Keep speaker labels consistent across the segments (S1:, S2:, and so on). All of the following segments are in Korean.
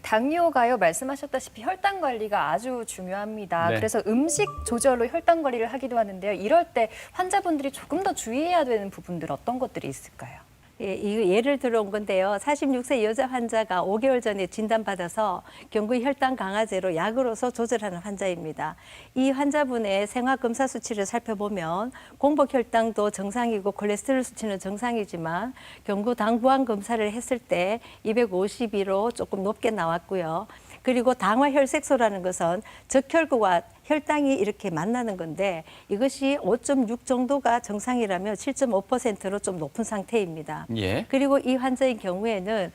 S1: 당뇨가요, 말씀하셨다시피 혈당 관리가 아주 중요합니다.
S2: 네.
S1: 그래서 음식 조절로 혈당 관리를 하기도 하는데요. 이럴 때 환자분들이 조금 더 주의해야 되는 부분들 어떤 것들이 있을까요?
S3: 예, 이 예를 들어온 건데요. 46세 여자 환자가 5개월 전에 진단받아서 경구 혈당 강화제로 약으로서 조절하는 환자입니다. 이 환자분의 생화검사 수치를 살펴보면 공복 혈당도 정상이고 콜레스테롤 수치는 정상이지만 경구 당부항 검사를 했을 때 252로 조금 높게 나왔고요. 그리고 당화혈색소라는 것은 적혈구와 혈당이 이렇게 만나는 건데 이것이 5.6 정도가 정상이라면 7.5%로 좀 높은 상태입니다.
S2: 예.
S3: 그리고 이 환자의 경우에는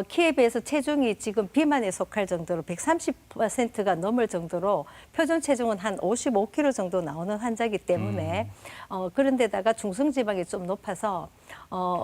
S3: 키에 비해서 체중이 지금 비만에 속할 정도로 130%가 넘을 정도로 표준 체중은 한 55kg 정도 나오는 환자이기 때문에 그런데다가 중성지방이 좀 높아서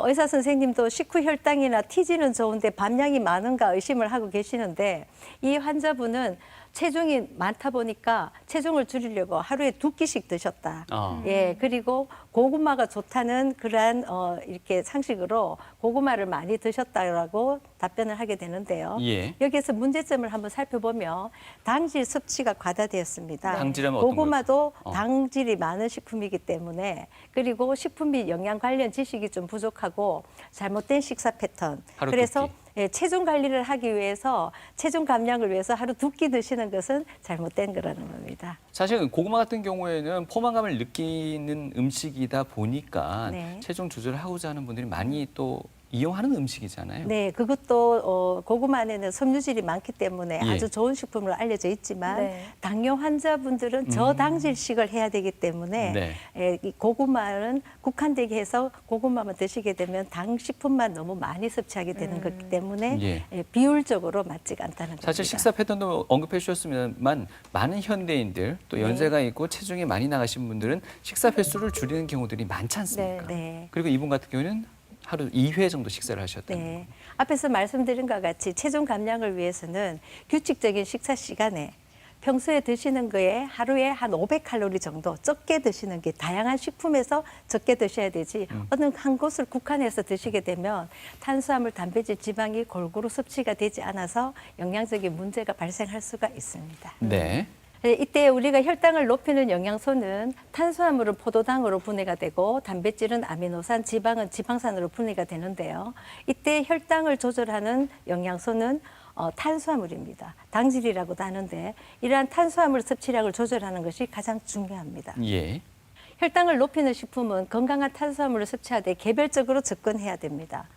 S3: 의사 선생님도 식후 혈당이나 TG는 좋은데 밤양이 많은가 의심을 하고 계시는데 이 환자분은 체중이 많다 보니까 체중을 줄이려고 하루에 2끼씩 드셨다. 예, 그리고 고구마가 좋다는 그러한 이렇게 상식으로 고구마를 많이 드셨다라고 답변을 하게 되는데요.
S2: 예.
S3: 여기에서 문제점을 한번 살펴보면 당질 섭취가 과다되었습니다.
S2: 당질하면 어떤
S3: 고구마도
S2: 거죠?
S3: 당질이 많은 식품이기 때문에 그리고 식품 및 영양 관련 지식이 좀 부족하고 잘못된 식사 패턴.
S2: 하루
S3: 그래서
S2: 두 끼.
S3: 예, 체중 관리를 하기 위해서 체중 감량을 위해서 하루 2끼 드시는 것은 잘못된 거라는 겁니다.
S2: 사실 고구마 같은 경우에는 포만감을 느끼는 음식이다 보니까
S3: 네.
S2: 체중 조절을 하고자 하는 분들이 많이 또 이용하는 음식이잖아요.
S3: 네, 그것도 고구마 안에는 섬유질이 많기 때문에
S2: 예.
S3: 아주 좋은 식품으로 알려져 있지만
S1: 네.
S3: 당뇨 환자분들은 저당질식을 해야 되기 때문에
S2: 네.
S3: 이 고구마는 국한되게 해서 고구마만 드시게 되면 당 식품만 너무 많이 섭취하게 되는 거기 때문에
S2: 예.
S3: 비율적으로 맞지가 않다는 겁니다.
S2: 사실 식사 패턴도 언급해 주셨습니다만 많은 현대인들 또 연세가 있고 체중이 많이 나가신 분들은 식사 횟수를 줄이는 경우들이 많지 않습니까?
S3: 네.
S2: 그리고 이분 같은 경우는 하루 2회 정도 식사를 하셨다는
S3: 네.
S2: 거.
S3: 앞에서 말씀드린 것과 같이 체중 감량을 위해서는 규칙적인 식사 시간에 평소에 드시는 거에 하루에 한 500칼로리 정도 적게 드시는 게 다양한 식품에서 적게 드셔야 되지 어느 한 곳을 국한해서 드시게 되면 탄수화물, 단백질, 지방이 골고루 섭취가 되지 않아서 영양적인 문제가 발생할 수가 있습니다.
S2: 네.
S3: 이때 우리가 혈당을 높이는 영양소는 탄수화물은 포도당으로 분해가 되고 단백질은 아미노산, 지방은 지방산으로 분해가 되는데요. 이때 혈당을 조절하는 영양소는 탄수화물입니다. 당질이라고도 하는데 이러한 탄수화물 섭취량을 조절하는 것이 가장 중요합니다.
S2: 예.
S3: 혈당을 높이는 식품은 건강한 탄수화물을 섭취하되 개별적으로 접근해야 됩니다.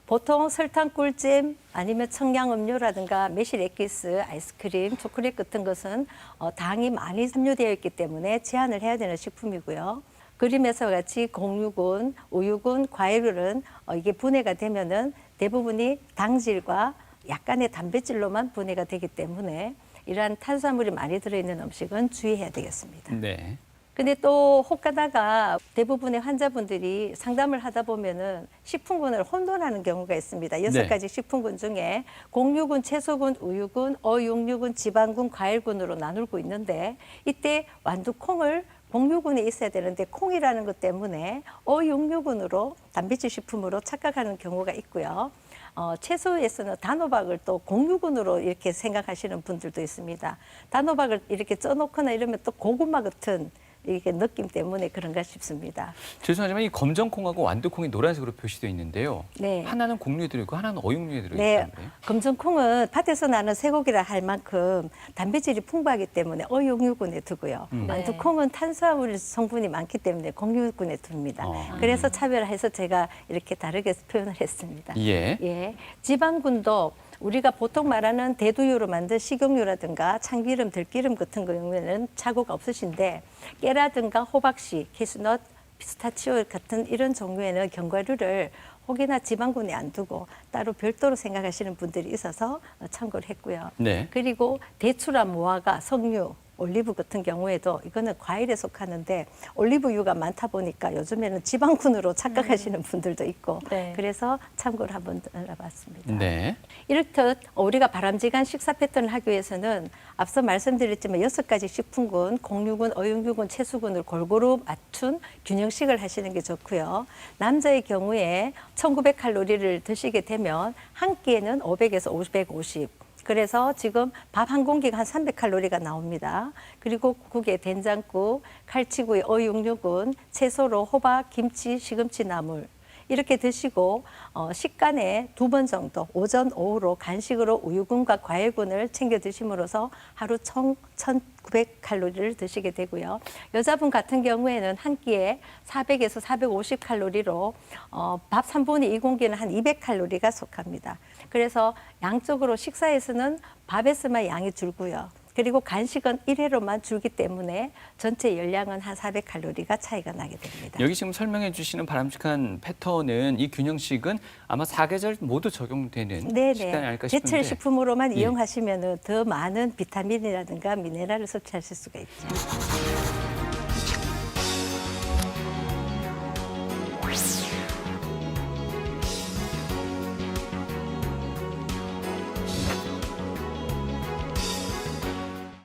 S3: 보통 설탕 꿀잼 아니면 청량음료라든가 매실 액기스, 아이스크림, 초콜릿 같은 것은 당이 많이 함유되어 있기 때문에 제한을 해야 되는 식품이고요. 그림에서 같이 곡류군, 우유군, 과일은 이게 분해가 되면은 대부분이 당질과 약간의 단백질로만 분해가 되기 때문에 이러한 탄수화물이 많이 들어있는 음식은 주의해야 되겠습니다.
S2: 네.
S3: 근데 또 혹가다가 대부분의 환자분들이 상담을 하다 보면은 식품군을 혼돈하는 경우가 있습니다. 6가지 식품군 중에 곡류군, 채소군, 우유군, 어육류군, 지방군, 과일군으로 나누고 있는데 이때 완두콩을 곡류군에 있어야 되는데 콩이라는 것 때문에 어육류군으로 단백질 식품으로 착각하는 경우가 있고요. 채소에서는 단호박을 또 곡류군으로 이렇게 생각하시는 분들도 있습니다. 단호박을 이렇게 쪄놓거나 이러면 또 고구마 같은 이게 느낌 때문에 그런가 싶습니다.
S2: 죄송하지만 이 검정콩하고 완두콩이 노란색으로 표시되어 있는데요.
S3: 네.
S2: 하나는 곡류에 들어있고 하나는 어육류에
S3: 네,
S2: 들어있다는데요.
S3: 검정콩은 밭에서 나는 쇠고기라 할 만큼 단백질이 풍부하기 때문에 어육류군에 두고요. 완두콩은 탄수화물 성분이 많기 때문에 곡류군에 둡니다. 그래서 차별해서 제가 이렇게 다르게 표현을 했습니다.
S2: 예.
S3: 예, 지방군도 우리가 보통 말하는 대두유로 만든 식용유라든가 참기름, 들기름 같은 경우에는 착오가 없으신데 깨라든가 호박씨, 캐슈넛, 피스타치오 같은 이런 종류에는 견과류를 혹이나 지방군에 안 두고 따로 별도로 생각하시는 분들이 있어서 참고를 했고요.
S2: 네.
S3: 그리고 대추라 무화과, 석류, 올리브 같은 경우에도 이거는 과일에 속하는데 올리브유가 많다 보니까 요즘에는 지방군으로 착각하시는 분들도 있고
S1: 네.
S3: 그래서 참고를 한번 알아봤습니다.
S2: 네.
S3: 이렇듯 우리가 바람직한 식사 패턴을 하기 위해서는 앞서 말씀드렸지만 6가지 식품군, 곡류군, 어육류군, 채소군을 골고루 맞춘 균형식을 하시는 게 좋고요. 남자의 경우에 1900칼로리를 드시게 되면 한 끼에는 500에서 550, 그래서 지금 밥 한 공기가 한 300칼로리가 나옵니다. 그리고 국에 된장국, 칼치구이, 어육육은 채소로 호박, 김치, 시금치, 나물 이렇게 드시고 식간에 2번 정도 오전, 오후로 간식으로 우유군과 과일군을 챙겨 드심으로써 하루 총 1,900칼로리를 드시게 되고요. 여자분 같은 경우에는 한 끼에 400에서 450칼로리로 밥 3분의 2공기는 한 200칼로리가 속합니다. 그래서 양적으로 식사에서는 밥에서만 양이 줄고요. 그리고 간식은 1회로만 줄기 때문에 전체 열량은 한 400칼로리가 차이가 나게 됩니다.
S2: 여기 지금 설명해 주시는 바람직한 패턴은 이 균형식은 아마 4계절 모두 적용되는 식단이 아닐까 싶은데.
S3: 제철 식품으로만
S2: 예.
S3: 이용하시면 더 많은 비타민이라든가 미네랄을 섭취하실 수가 있죠.